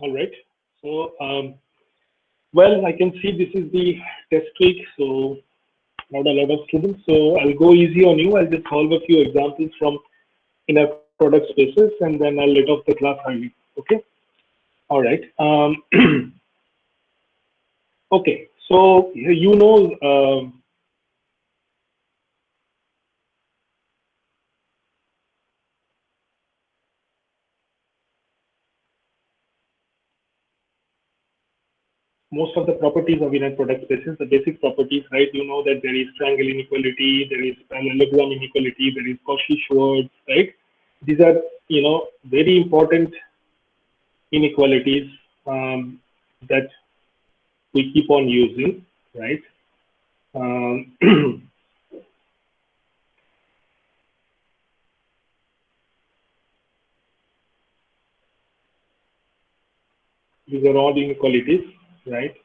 All right. So, well, I can see this is the test week, so not a lot of students. So I'll go easy on you. I'll just solve a few examples from inner product spaces, and then I'll let off the class early. Okay. All right. Okay. So you know. Most of the properties of inner product spaces, the basic properties, right? You know that there is triangle inequality, there is parallelogram inequality, there is Cauchy-Schwarz, right? These are, very important inequalities that we keep on using, right? These are all inequalities, right?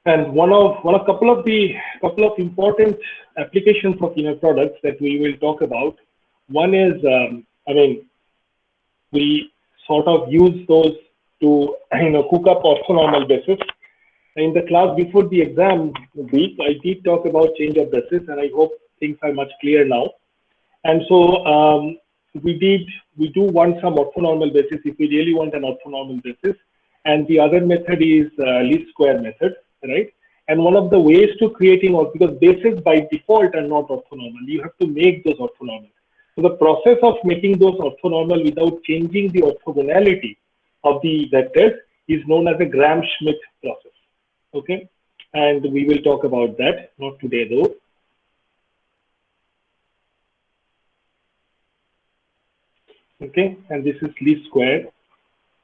And one of couple of important applications of inner products that we will talk about. One is, we sort of use those to cook up orthonormal basis. In the class before the exam week, I did talk about change of basis, and I hope things are much clearer now. And so we do want some orthonormal basis if we really want an orthonormal basis. And the other method is least square method, right? And one of the ways to creating, because bases by default are not orthonormal, you have to make those orthonormal. So the process of making those orthonormal without changing the orthogonality of the vectors is known as a Gram-Schmidt process. Okay, and we will talk about that, not today though. Okay, and this is least square.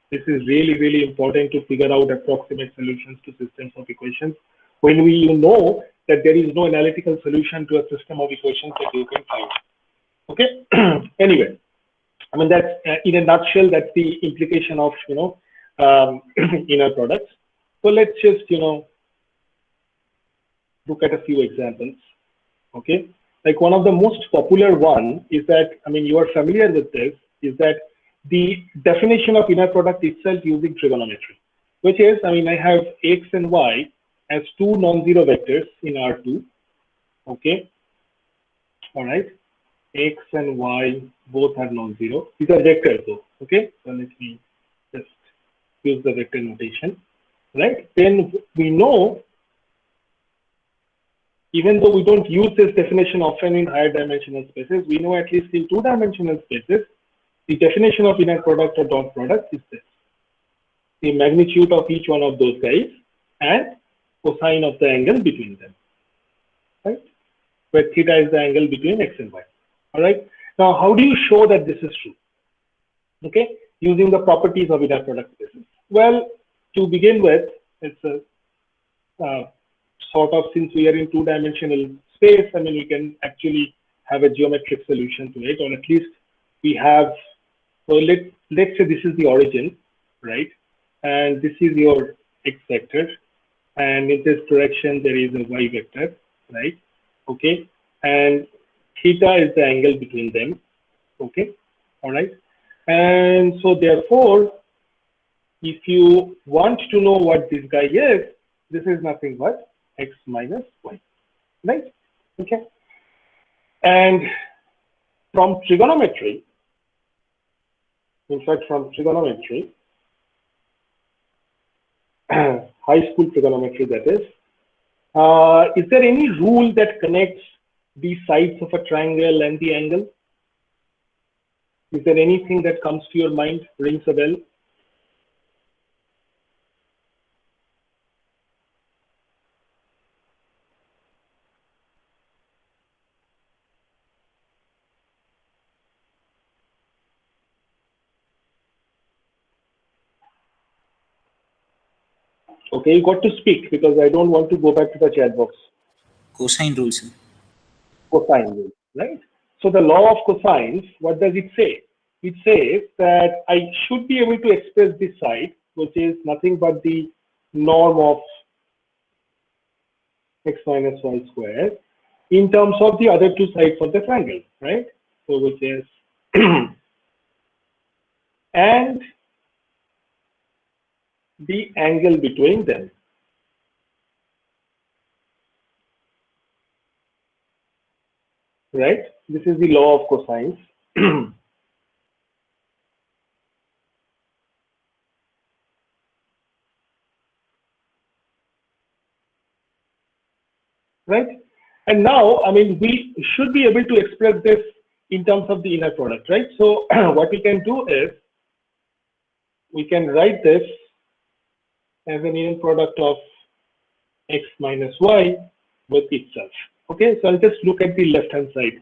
This is really, really important to figure out approximate solutions to systems of equations when you know that there is no analytical solution to a system of equations that you can find. Okay, anyway, I mean, that's in a nutshell, that's the implication of, inner products. So let's just, look at a few examples. Okay, like one of the most popular one is that, I mean, you are familiar with this, is that the definition of inner product itself using trigonometry, which is, I mean, I have x and y as two non-zero vectors in R2. Okay, all right, x and y both are non-zero. These are vectors though. Okay, so let me just use the vector notation, right? Then we know, even though we don't use this definition often in higher dimensional spaces, we know at least in two-dimensional spaces, the definition of inner product or dot product is this: the magnitude of each one of those guys and cosine of the angle between them, right? Where theta is the angle between x and y. All right. Now, how do you show that this is true? Okay, using the properties of inner product spaces. Well, to begin with, it's a sort of, since we are in two-dimensional space, I mean, we can actually have a geometric solution to it, or at least we have. So let's say this is the origin, right? And this is your x vector, and in this direction there is a y vector, right? Okay, and theta is the angle between them. Okay, all right. And so therefore, if you want to know what this guy is, this is nothing but x minus y, right? Okay. And from trigonometry, in fact, from trigonometry, high school trigonometry that is there any rule that connects the sides of a triangle and the angle? Is there anything that comes to your mind, rings a bell? Okay, you got to speak because I don't want to go back to the chat box. Cosine rules. Cosine rule, right? So the law of cosines, what does it say? It says that I should be able to express this side, which is nothing but the norm of x minus y squared, in terms of the other two sides of the triangle, right? So which is and the angle between them. Right? This is the law of cosines. Right? And now, I mean, we should be able to express this in terms of the inner product, right? So what we can do is we can write this as an inner product of x minus y with itself. Okay, so I'll just look at the left hand side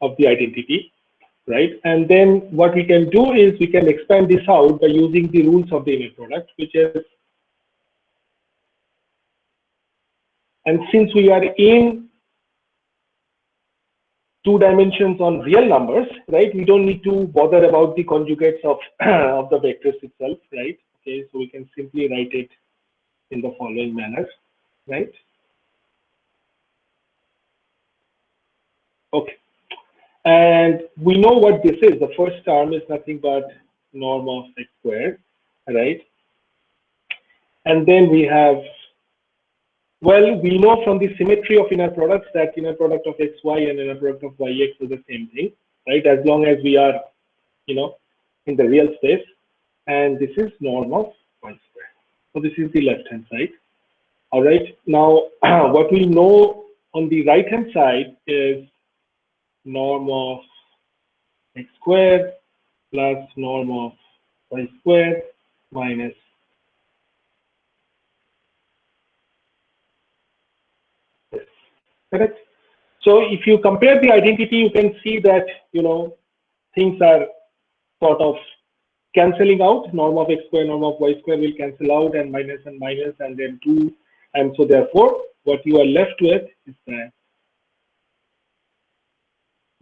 of the identity, right? And then what we can do is we can expand this out by using the rules of the inner product, which is, and since we are in two dimensions on real numbers, right? We don't need to bother about the conjugates of, of the vectors itself, right? Okay, so we can simply write it in the following manner, right? Okay, and we know what this is. The first term is nothing but norm of x squared, right? And then we have, well, we know from the symmetry of inner products that inner product of xy and inner product of yx is the same thing, right? As long as we are, you know, in the real space. And this is norm of y squared. So this is the left hand side. All right. Now, what we know on the right hand side is norm of x squared plus norm of y squared minus this. Correct? So if you compare the identity, you can see that, you know, things are sort of cancelling out. Norm of x square, norm of y square will cancel out, and minus and then 2. And so therefore, what you are left with is that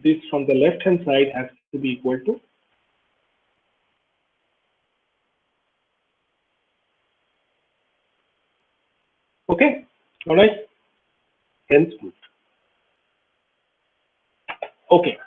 this from the left hand side has to be equal to okay. All right. Hence proved. Okay.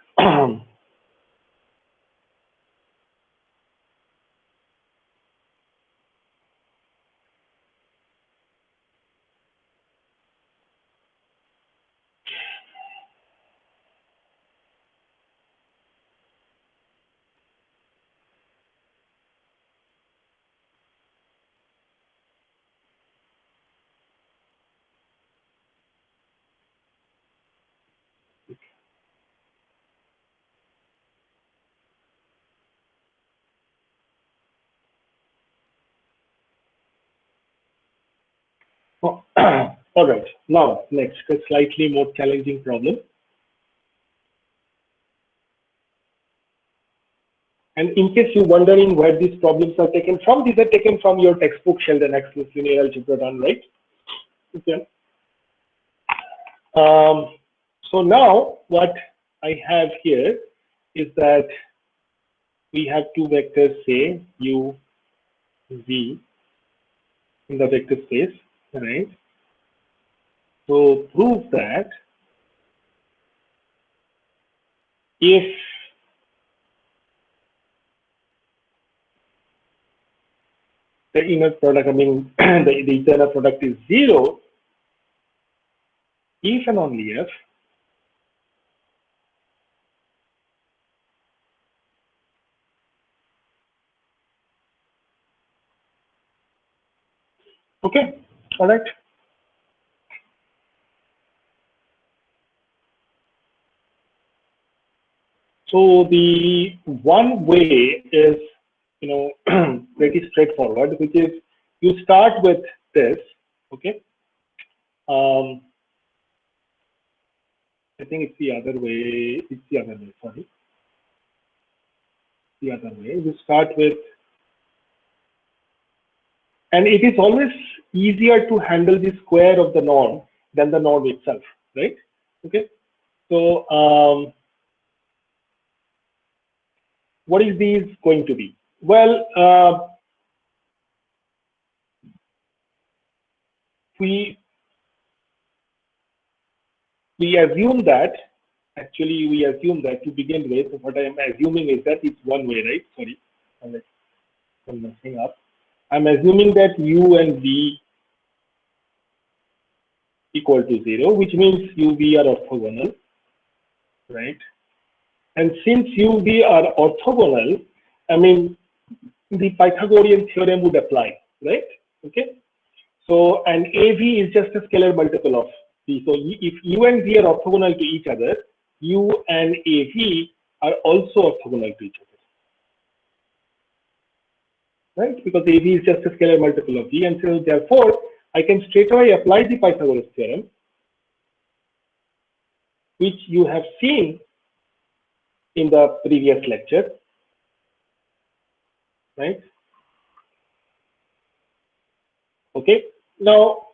Oh, all right. Now, next, a slightly more challenging problem. And in case you're wondering where these problems are taken from, these are taken from your textbook, Sheldon Axe's linear algebra done, right? Okay. So now what I have here is that we have two vectors, say u, v, in the vector space, right? So prove that if the inner product, I mean, the internal product is 0, if and only if okay, all right. So the one way is, you know, pretty straightforward, which is you start with this, okay. I think it's the other way. It's the other way. Sorry, the other way. You start with, and it is always easier to handle the square of the norm than the norm itself, right? Okay. So what is these going to be? Well, we assume that actually we assume that to begin with, what I am assuming is that it's one way, right? Sorry, I'm messing up. I'm assuming that u and v equal to 0, which means u, v are orthogonal, right? And since u, v are orthogonal, I mean, the Pythagorean theorem would apply, right? Okay. So, and AV is just a scalar multiple of V. So, if U and V are orthogonal to each other, U and AV are also orthogonal to each other, right? Because AV is just a scalar multiple of V, and so therefore, I can straight away apply the Pythagoras theorem, which you have seen in the previous lecture, right? Okay. Now,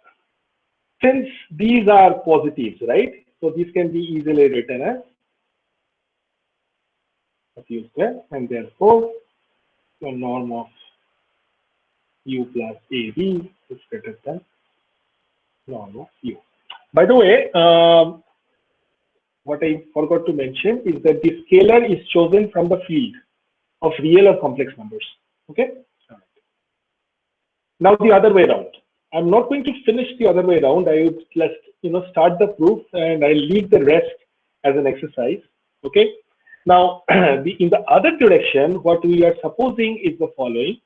since these are positives, right? So this can be easily written as u square, and therefore the norm of u plus AV is greater than norm of u. By the way, what I forgot to mention is that the scalar is chosen from the field of real or complex numbers. Okay. All right. Now the other way around. I'm not going to finish the other way around. I would just start the proof and I'll leave the rest as an exercise. Okay. Now in the other direction, what we are supposing is the following.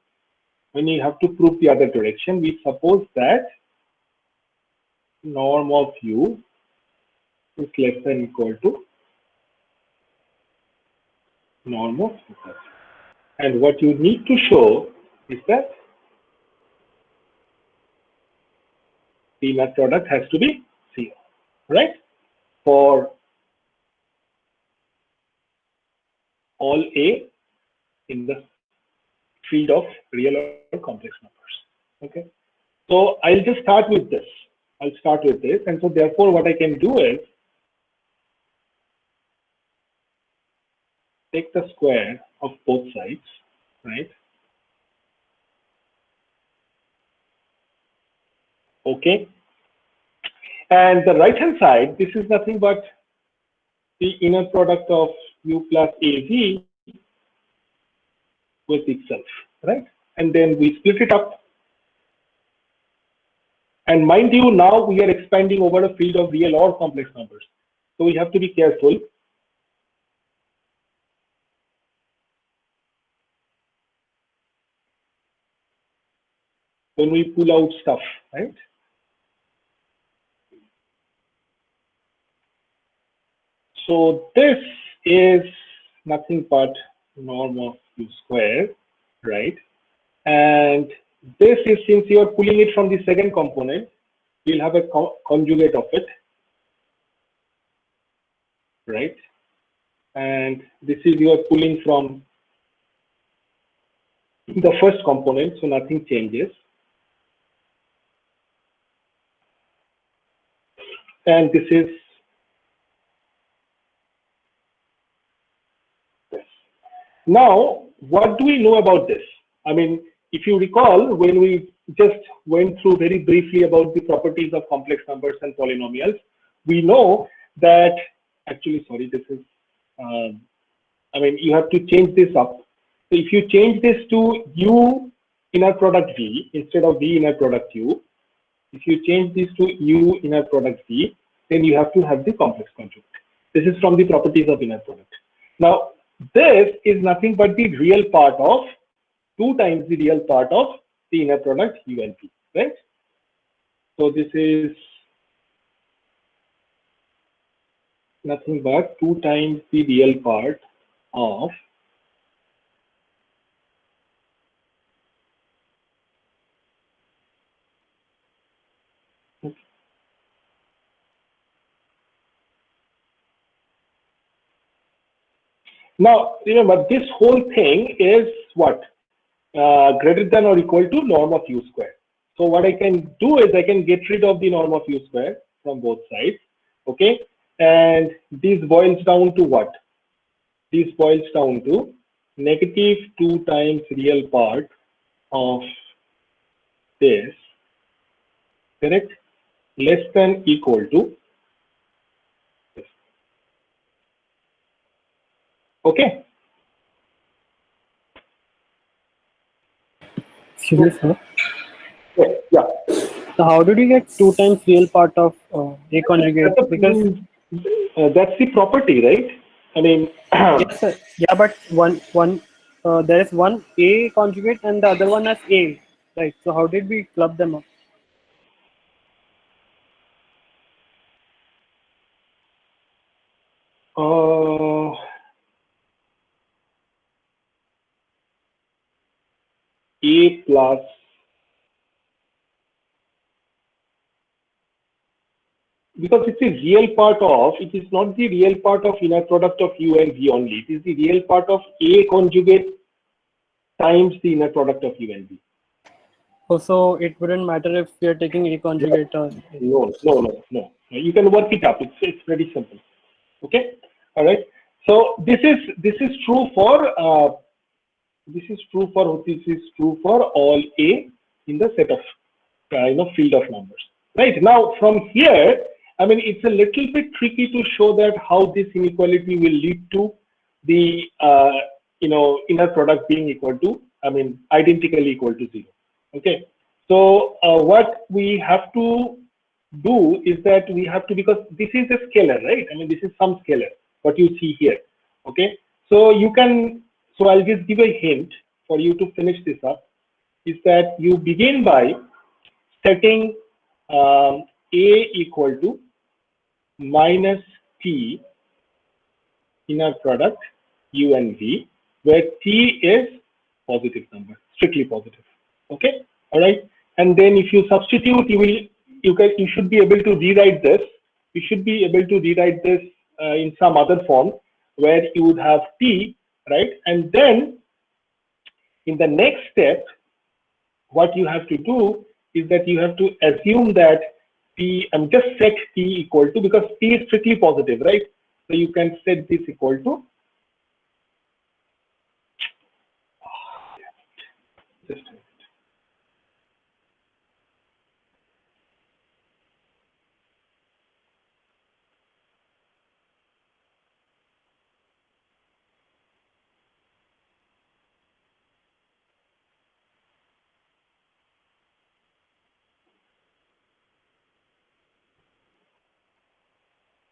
When you have to prove the other direction, we suppose that norm of u is less than or equal to norm of u. And what you need to show is that the inner product has to be 0, right? For all A in the field of real or complex numbers. Okay. So I'll just start with this. I'll start with this. And so therefore what I can do is take the square of both sides, right? Okay. And the right hand side, this is nothing but the inner product of u plus AV with itself, right? And then we split it up. And mind you, now we are expanding over a field of real or complex numbers. So we have to be careful. When we pull out stuff, right? So this is nothing but norm of u square, right? And this is, since you are pulling it from the second component, we'll have a conjugate of it, right? And this is you are pulling from the first component, so nothing changes. And this is this. Now, what do we know about this? I mean, if you recall, when we just went through very briefly about the properties of complex numbers and polynomials, we know that actually, sorry, this is, I mean, you have to change this up. So if you change this to u inner product v instead of v inner product u, if you change this to u inner product v, then you have to have the complex conjugate. This is from the properties of inner product. Now, this is nothing but the real part of 2 times the real part of the inner product u and v, right? So this is nothing but 2 times the real part of now, remember, this whole thing is what? Greater than or equal to norm of u square. So what I can do is I can get rid of the norm of u square from both sides, okay? And this boils down to what? This boils down to negative 2 times real part of this, correct? Less than equal to this. Okay. Excuse me, sir. Yeah. So how did you get 2 times real part of A conjugate? That's, Because that's the property, right? I mean, yes, sir. Yeah, but there is one A conjugate and the other one as A, right? So how did we club them up? uh, A plus, because it's a real part of, it is not the real part of inner product of U and V only. It is the real part of A conjugate times the inner product of U and V. Oh, so it wouldn't matter if we are taking A conjugate or A. No. You can work it up. It's pretty simple. Okay. All right. So this is true for this is true for all A in the set of field of numbers. Right now, from here, I mean, it's a little bit tricky to show that how this inequality will lead to the inner product being equal to, I mean, identically equal to 0. Okay. So what we have to do is that we have to, because this is a scalar, right? I mean, this is some scalar, what you see here. Okay. So you can, so I'll just give a hint for you to finish this up, is that you begin by setting A equal to minus T inner product U and V, where T is positive number, strictly positive. Okay, all right. And then if you substitute, you should be able to rewrite this. You should be able to rewrite this in some other form where you would have T, right? And then in the next step, what you have to do is that you have to assume that T, just set T equal to, because T is strictly positive, right? So you can set this equal to, just a minute.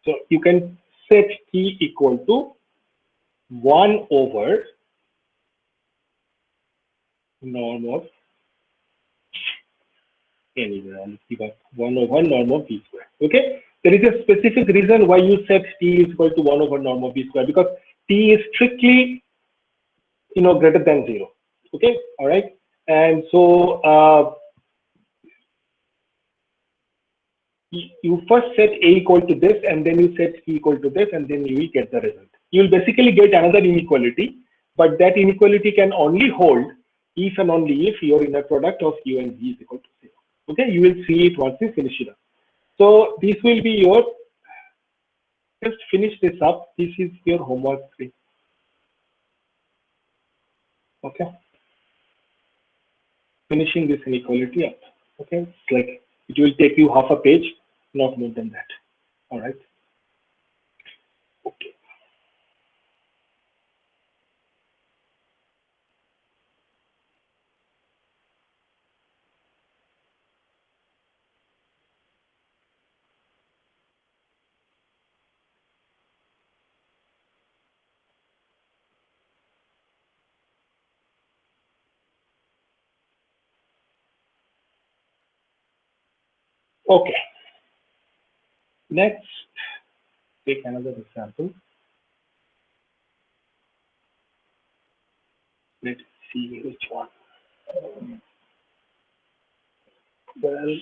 So you can set T equal to 1 over norm of, anyway, I'll give up 1 over norm of B square. Okay, there is a specific reason why you set T is equal to 1 over norm of B square, because T is strictly greater than 0. Okay, all right. And so you first set A equal to this, and then you set T equal to this, and then you will get the result. You will basically get another inequality, but that inequality can only hold if and only if your inner product of U and V is equal to 0. Okay, you will see it once you finish it up. So this will be your, just finish this up. This is your homework 3. Okay, finishing this inequality up. Okay, it's like it will take you half a page, not more than that. All right. Okay. Okay. Next, take another example. Let's see which one. Well,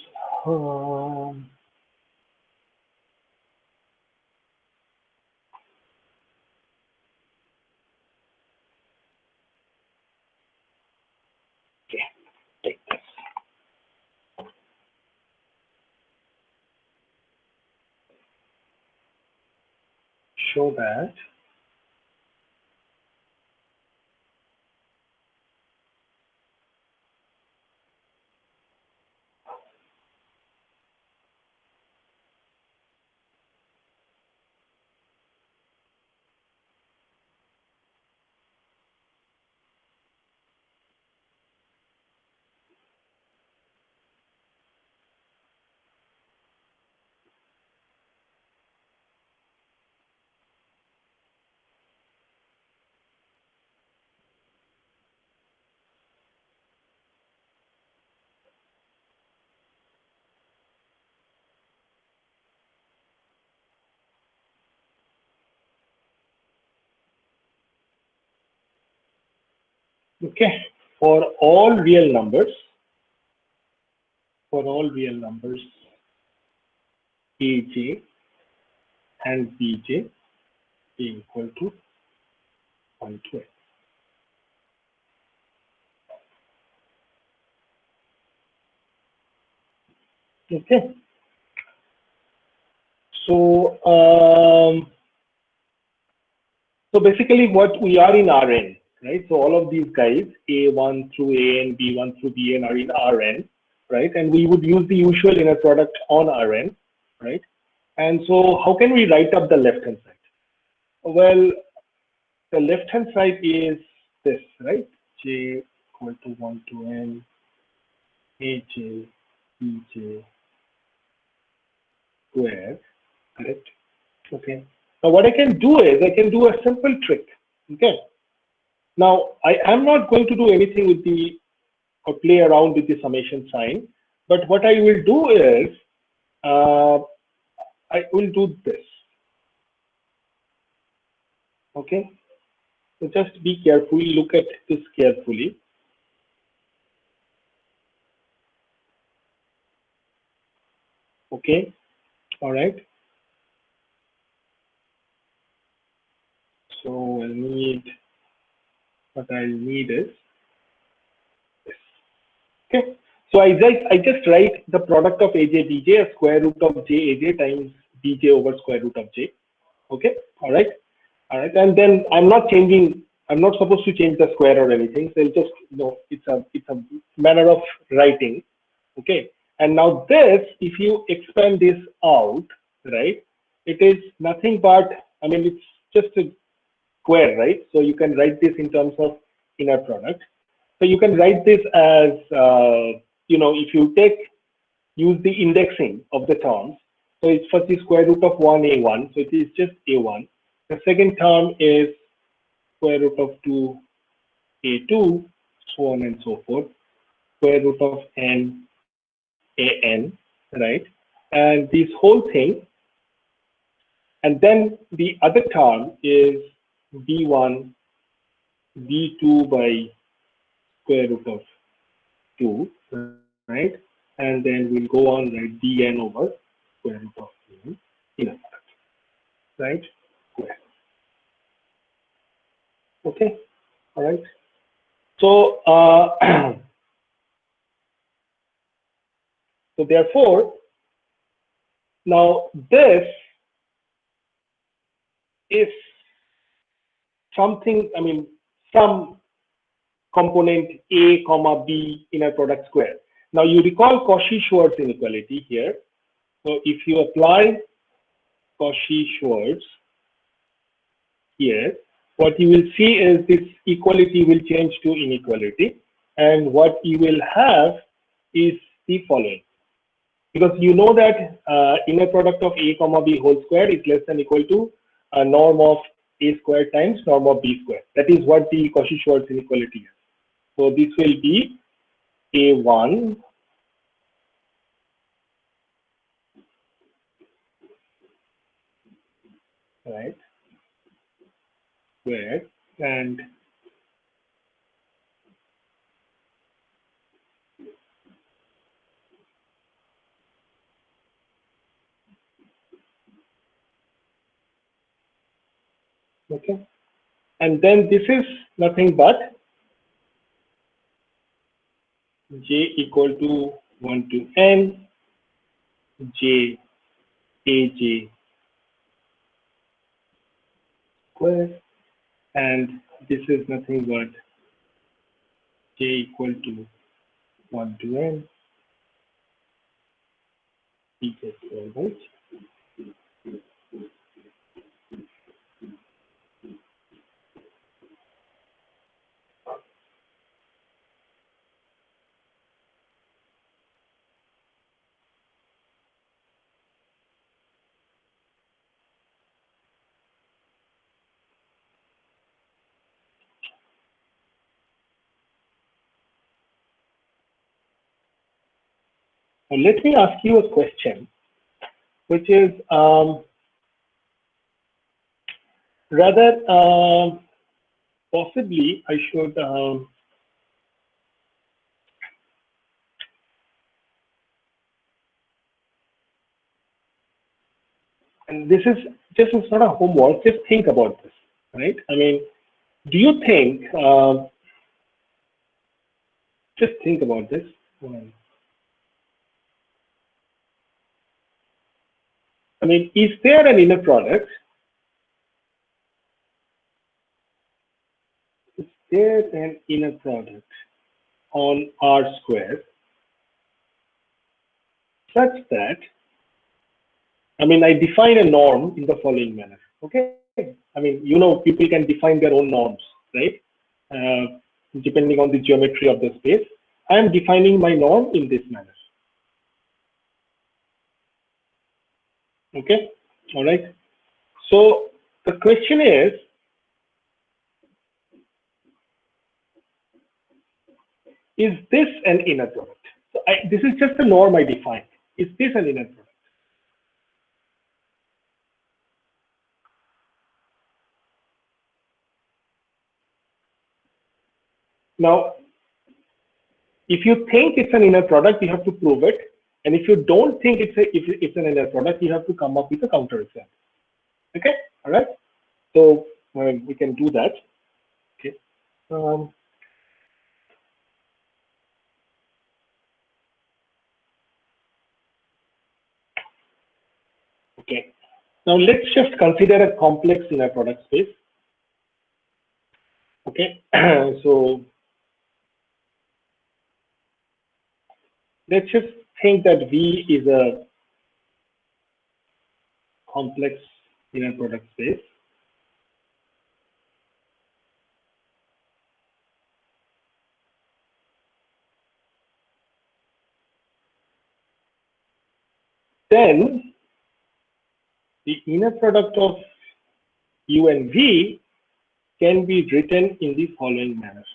okay, take this. Show that Okay, for all real numbers, aj and bj equal to 1 to n. Okay, so so basically what we are in Rn, right? So all of these guys, A1 through An, B1 through Bn are in Rn, right? And we would use the usual inner product on Rn, right? And so how can we write up the left-hand side? Well, the left-hand side is this, right? J equal to 1 to n, Aj, Bj square, correct? Okay. Now what I can do is I can do a simple trick. Okay. Now I am not going to do anything with the or play around with the summation sign, but what I will do is I will do this. Okay. So just be careful. Look at this carefully. Okay. All right. So what I'll need is this. Okay. So I just write the product of aj bj as square root of j aj times bj over square root of j. Okay. All right. All right. And then I'm not supposed to change the square or anything. So it's just, it's a manner of writing. Okay. And now this, if you expand this out, right, it is nothing but, I mean, it's just a square, right? So you can write this in terms of inner product. So you can write this as, if you use the indexing of the terms. So it's first the square root of 1a1. So it is just a1. The second term is square root of 2a2, so on and so forth. Square root of n an, right? And this whole thing, and then the other term is b1 b2 by square root of 2, right? And then we'll go on, right, dn over square root of n inner product, right? Square. Okay, all right. So so therefore, now this is something, I mean, some component A comma B inner product square. Now you recall Cauchy-Schwarz inequality here. So if you apply Cauchy-Schwarz here, what you will see is this equality will change to inequality, and what you will have is the following. Because you know that inner product of A comma B whole square is less than equal to a norm of A square times norm of B square. That is what the Cauchy-Schwarz inequality is. So this will be A1 right squared, and okay, and then this is nothing but j equal to 1 to n j aj square, and this is nothing but j equal to 1 to n bj square, right? Now let me ask you a question, which is rather possibly I should and this is just a sort of homework, just think about this, right? I mean, do you think, just think about this. I mean, is there an inner product? Is there an inner product on R square such that, I mean, I define a norm in the following manner, okay? I mean, you know, people can define their own norms, right? Depending on the geometry of the space. I am defining my norm in this manner. Okay, all right. So the question is this an inner product? So this is just a norm I defined. Is this an inner product? Now, if you think it's an inner product, you have to prove it. And if you don't think it's an inner product, you have to come up with a counter example. Okay, all right. So we can do that. Okay. Okay. Now let's just consider a complex inner product space. Okay. So let's just think that V is a complex inner product space. Then the inner product of U and V can be written in the following manner.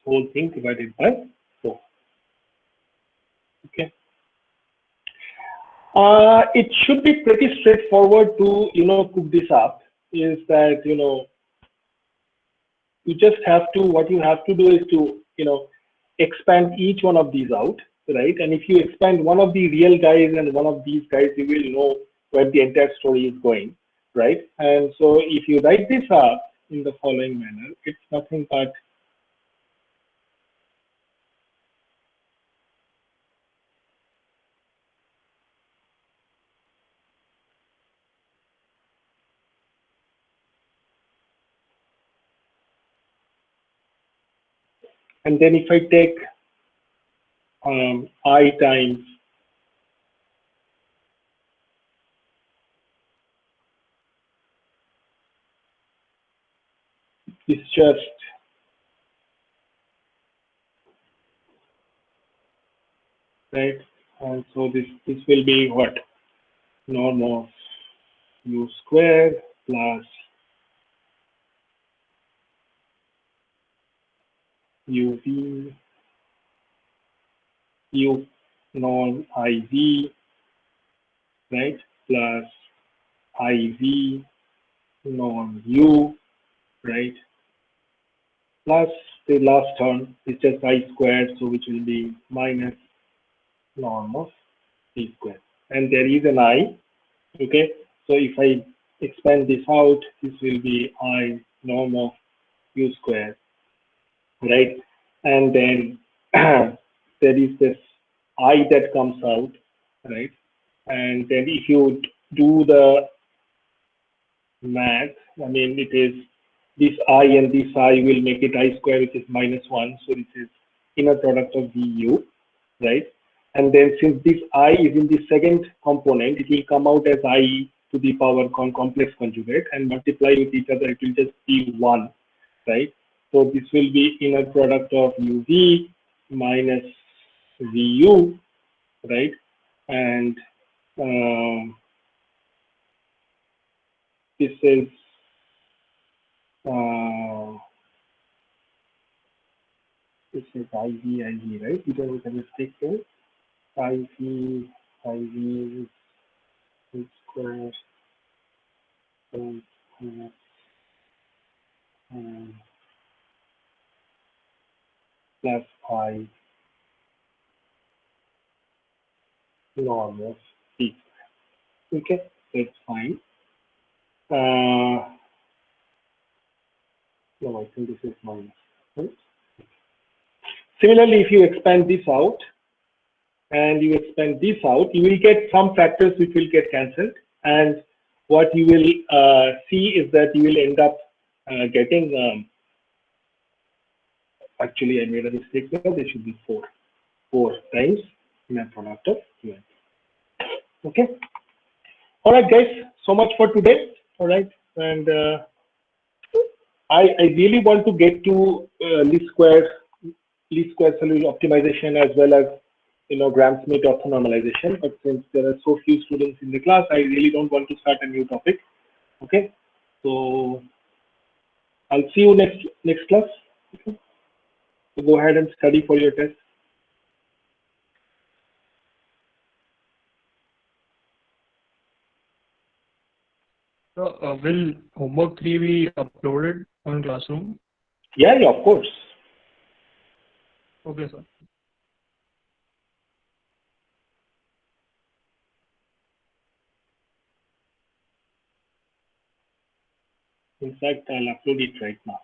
Whole thing divided by 4. Okay. It should be pretty straightforward to, you know, cook this up. Is that, you know, you just have to, what you have to do is to, you know, expand each one of these out, right? And if you expand one of the real guys and one of these guys, you will know where the entire story is going, right? And so if you write this up in the following manner, it's nothing but and then if I take I times it's just right, and so this will be what, norm of u square plus uv u norm iv, right, plus iv norm u, right, plus the last term is just I squared, so which will be minus norm of c squared, and there is an I. Okay, so if I expand this out, this will be I norm of u squared, right? And then there is this I that comes out, right? And then if you do the math, I mean, it is this I and this I will make it I square, which is -1. So this is inner product of VU, right? And then since this I is in the second component, it will come out as I to the power complex conjugate and multiply with each other. It will just be 1, right? So this will be inner product of UV minus VU, right? And this is IV, right? You don't make a mistake here. IV is square plus I log of T. Okay, that's fine. No, I think this is minus. Right? Similarly, if you expand this out and you expand this out, you will get some factors which will get cancelled. And what you will see is that you will end up getting, actually I made a mistake here, there should be 4 times inner product of UNT. Okay. All right, guys, so much for today. All right. And I really want to get to least square solution optimization as well as Gram-Schmidt orthonormalization. But since there are so few students in the class, I really don't want to start a new topic. Okay, so I'll see you next class. Okay. So go ahead and study for your test. So, will homework 3 be uploaded on Classroom? Yeah, of course. Okay, sir. In fact, I'll upload it right now.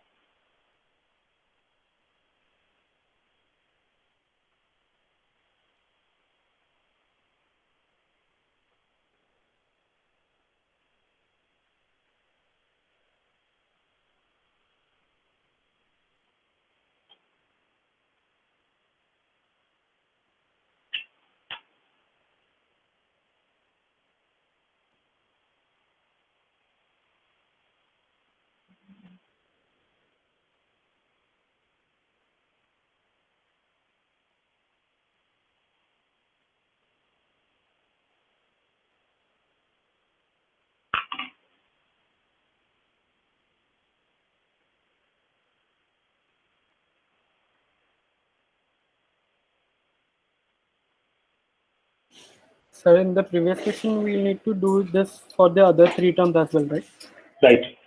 So in the previous question, we need to do this for the other 3 terms as well, right? Right.